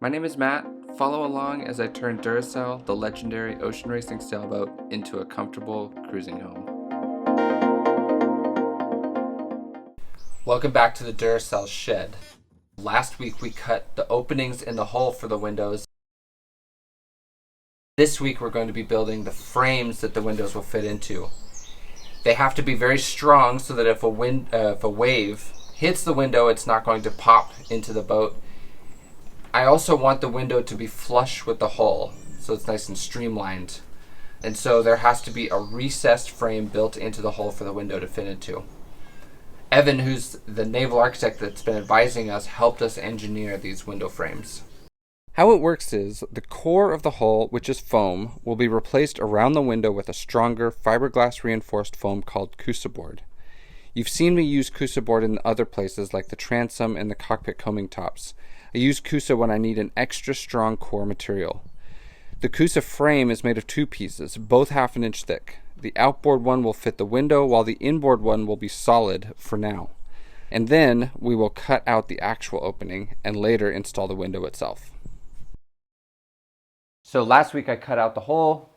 My name is Matt. Follow along as I turn Duracell, the legendary ocean racing sailboat, into a comfortable cruising home. Welcome back to the Duracell shed. Last week we cut the openings in the hull for the windows. This week we're going to be building the frames that the windows will fit into. They have to be very strong so that if a wave hits the window, it's not going to pop into the boat. I also want the window to be flush with the hull, so it's nice and streamlined. And so there has to be a recessed frame built into the hull for the window to fit into. Evan, who's the naval architect that's been advising us, helped us engineer these window frames. How it works is, the core of the hull, which is foam, will be replaced around the window with a stronger fiberglass reinforced foam called Kusa board. You've seen me use Kusa board in other places like the transom and the cockpit coaming tops. I use Kusa when I need an extra strong core material. The Kusa frame is made of two pieces, both 1/2 inch thick. The outboard one will fit the window, while the inboard one will be solid for now. And then we will cut out the actual opening and later install the window itself. So last week I cut out the hull.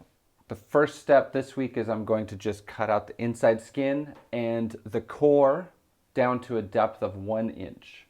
The first step this week is I'm going to just cut out the inside skin and the core down to a depth of 1 inch.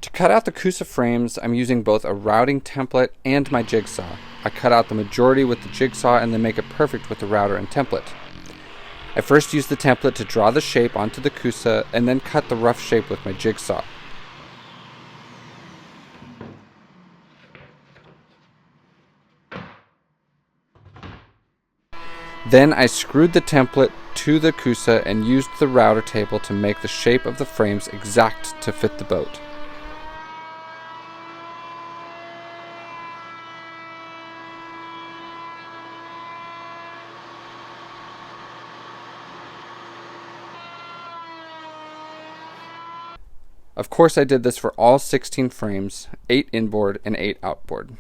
To cut out the Kusa frames, I'm using both a routing template and my jigsaw. I cut out the majority with the jigsaw and then make it perfect with the router and template. I first use the template to draw the shape onto the Kusa and then cut the rough shape with my jigsaw. Then I screwed the template to the Kusa and used the router table to make the shape of the frames exact to fit the boat. Of course I did this for all 16 frames, 8 inboard and 8 outboard.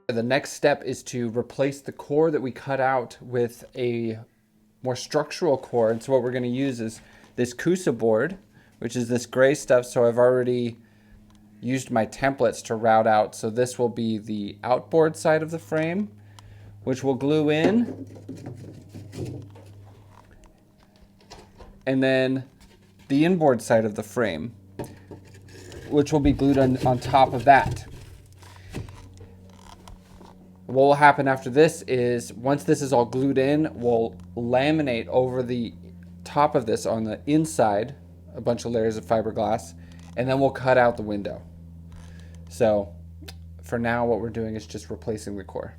The next step is to replace the core that we cut out with a more structural core. And so what we're going to use is this Kusa board, which is this gray stuff. So I've already used my templates to route out. So this will be the outboard side of the frame, which we'll glue in. And then the inboard side of the frame, which will be glued on top of that. What will happen after this is, once this is all glued in, we'll laminate over the top of this on the inside, a bunch of layers of fiberglass, and then we'll cut out the window. So for now, what we're doing is just replacing the core.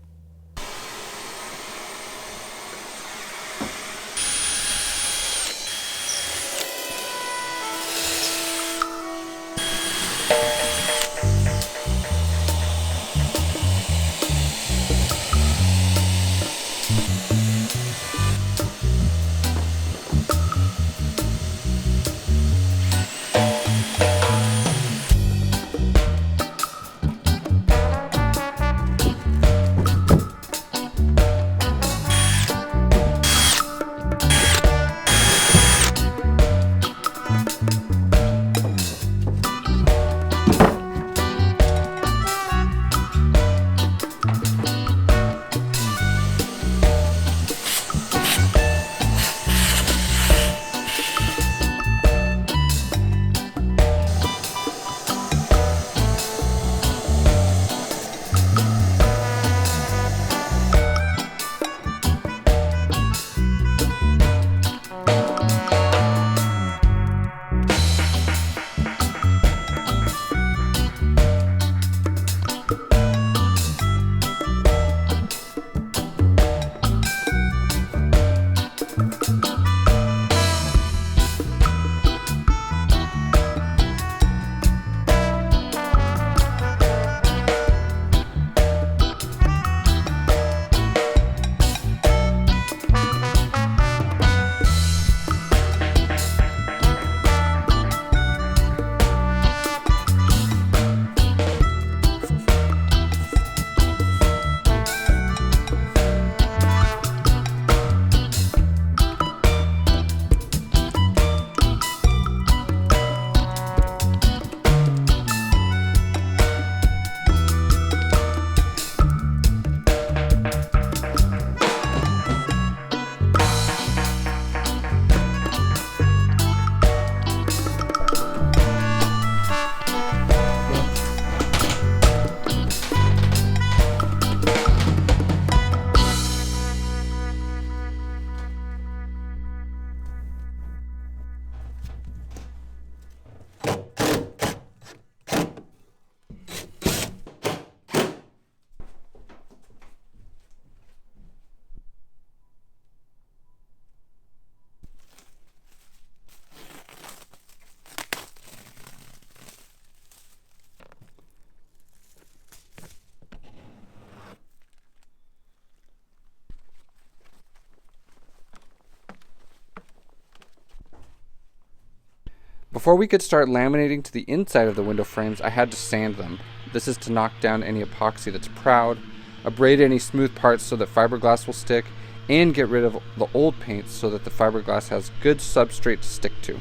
Before we could start laminating to the inside of the window frames, I had to sand them. This is to knock down any epoxy that's proud, abrade any smooth parts so that fiberglass will stick, and get rid of the old paints so that the fiberglass has good substrate to stick to.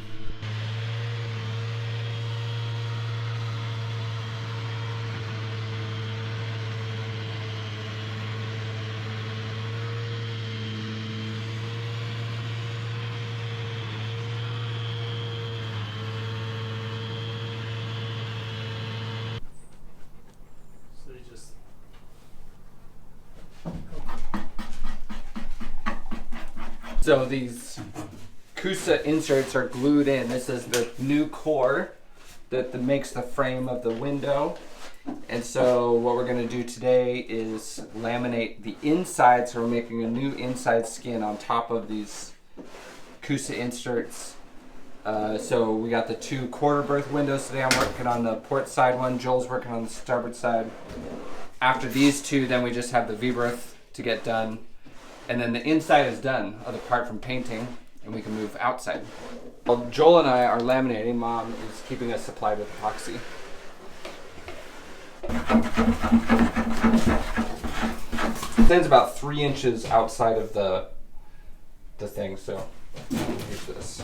So these Kusa inserts are glued in. This is the new core that makes the frame of the window. And so what we're going to do today is laminate the inside. So we're making a new inside skin on top of these Kusa inserts. So we got the two quarter berth windows today. I'm working on the port side one. Joel's working on the starboard side. After these two, then we just have the V-berth to get done. And then the inside is done, apart from painting, and we can move outside. While Joel and I are laminating, Mom is keeping us supplied with epoxy. It stands about 3 inches outside of the thing, so here's this.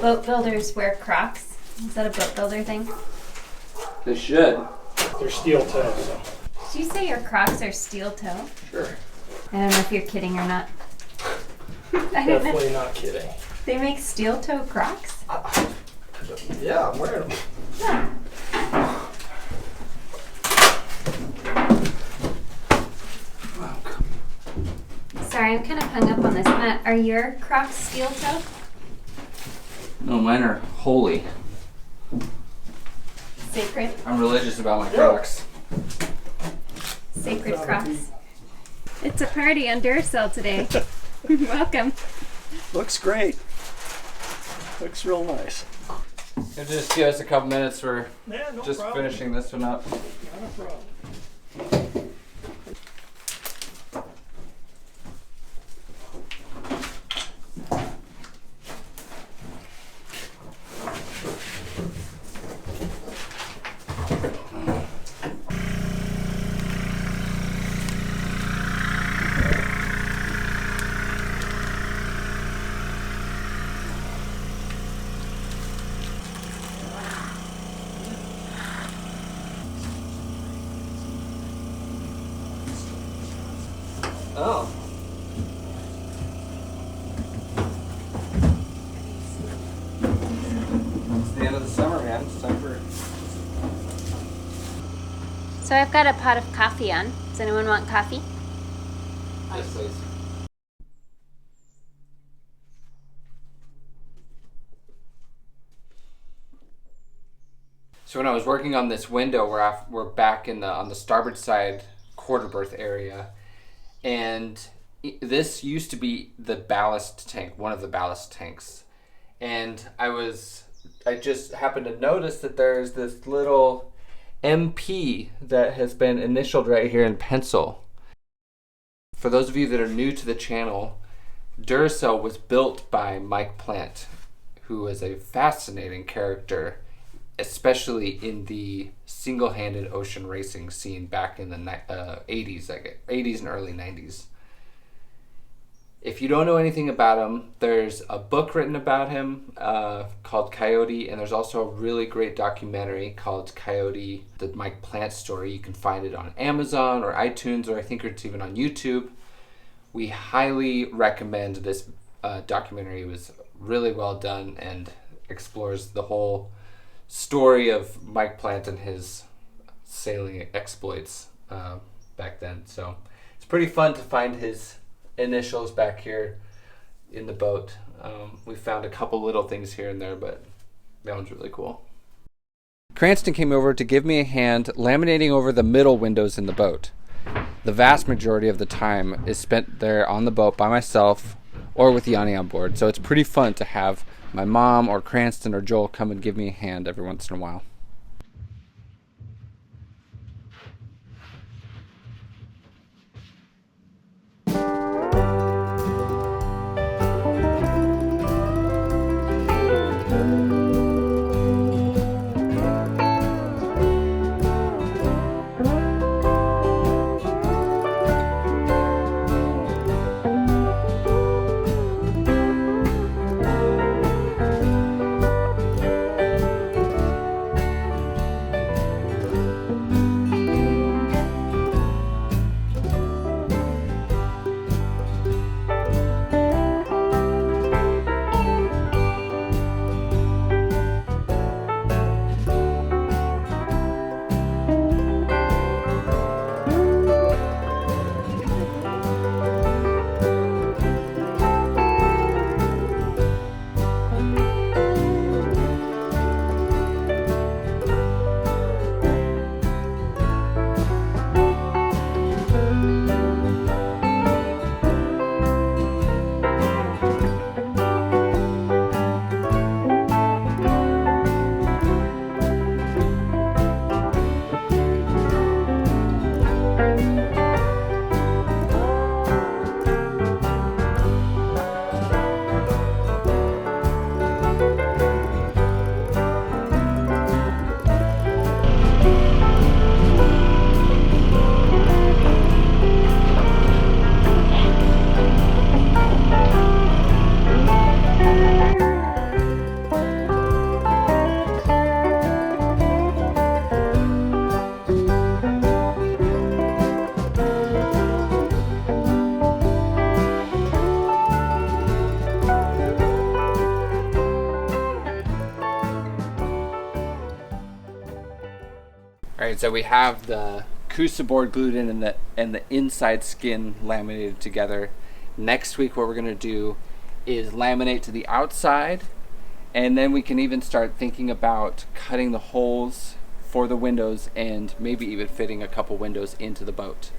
boat builders wear Crocs? Is that a boat builder thing? They should. They're steel toe, so. Did you say your Crocs are steel toe? Sure. I don't know if you're kidding or not. I don't know. Definitely not kidding. They make steel toe Crocs? Yeah, I'm wearing them. Sorry, I'm kind of hung up on this. Matt, are your Crocs steel toe? No, mine are holy. Sacred? I'm religious about my Crocs. Sacred Crocs. It's a party on Duracell today. Welcome. Looks great. Looks real nice. Just give us a couple minutes for Yeah, no just problem. finishing this one up. Not a problem. Oh. It's the end of the summer, man. It's time for... So I've got a pot of coffee on. Does anyone want coffee? Yes, please. So when I was working on this window, we're back in on the starboard side quarter berth area, and this used to be the ballast tank, one of the ballast tanks, and I just happened to notice that there's this little MP that has been initialed right here in pencil. For those of you that are new to the channel, Duracell was built by Mike Plant, who is a fascinating character, especially in the single-handed ocean racing scene back in the 80s and early 90s. If you don't know anything about him, there's a book written about him called Coyote, and there's also a really great documentary called Coyote, the Mike Plant story. You can find it on Amazon or iTunes, or I think it's even on YouTube. We highly recommend this documentary. It was really well done and explores the whole story of Mike Plant and his sailing exploits back then. So it's pretty fun to find his initials back here in the boat. We found a couple little things here and there, but that one's really cool. Cranston came over to give me a hand laminating over the middle windows in the boat. The vast majority of the time is spent there on the boat by myself or with Yanni on board, so it's pretty fun to have my mom or Cranston or Joel come and give me a hand every once in a while. All right, so we have the Kusa board glued in and the inside skin laminated together. Next week, what we're gonna do is laminate to the outside, and then we can even start thinking about cutting the holes for the windows and maybe even fitting a couple windows into the boat.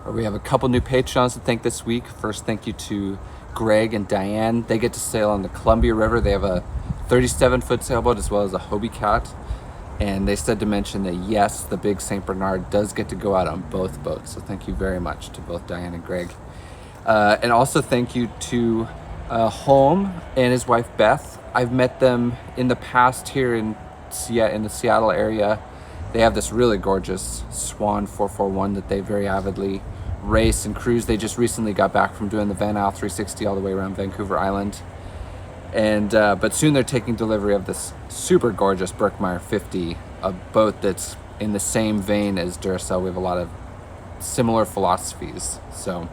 We have a couple new patrons to thank this week. First, thank you to Greg and Diane. They get to sail on the Columbia River. They have a 37-foot sailboat as well as a Hobie Cat. And they said to mention that yes, the big St. Bernard does get to go out on both boats. So thank you very much to both Diane and Greg. And also thank you to Holm and his wife Beth. I've met them in the past here in the Seattle area. They have this really gorgeous Swan 441 that they very avidly race and cruise. They just recently got back from doing the Van Isle 360 all the way around Vancouver Island. And but soon they're taking delivery of this super gorgeous Berkmeyer 50, a boat that's in the same vein as Duracell. We have a lot of similar philosophies. So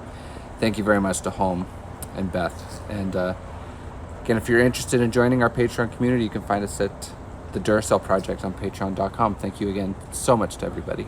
thank you very much to Holm and Beth. And again, if you're interested in joining our Patreon community, you can find us at the Duracell Project on patreon.com. Thank you again so much to everybody.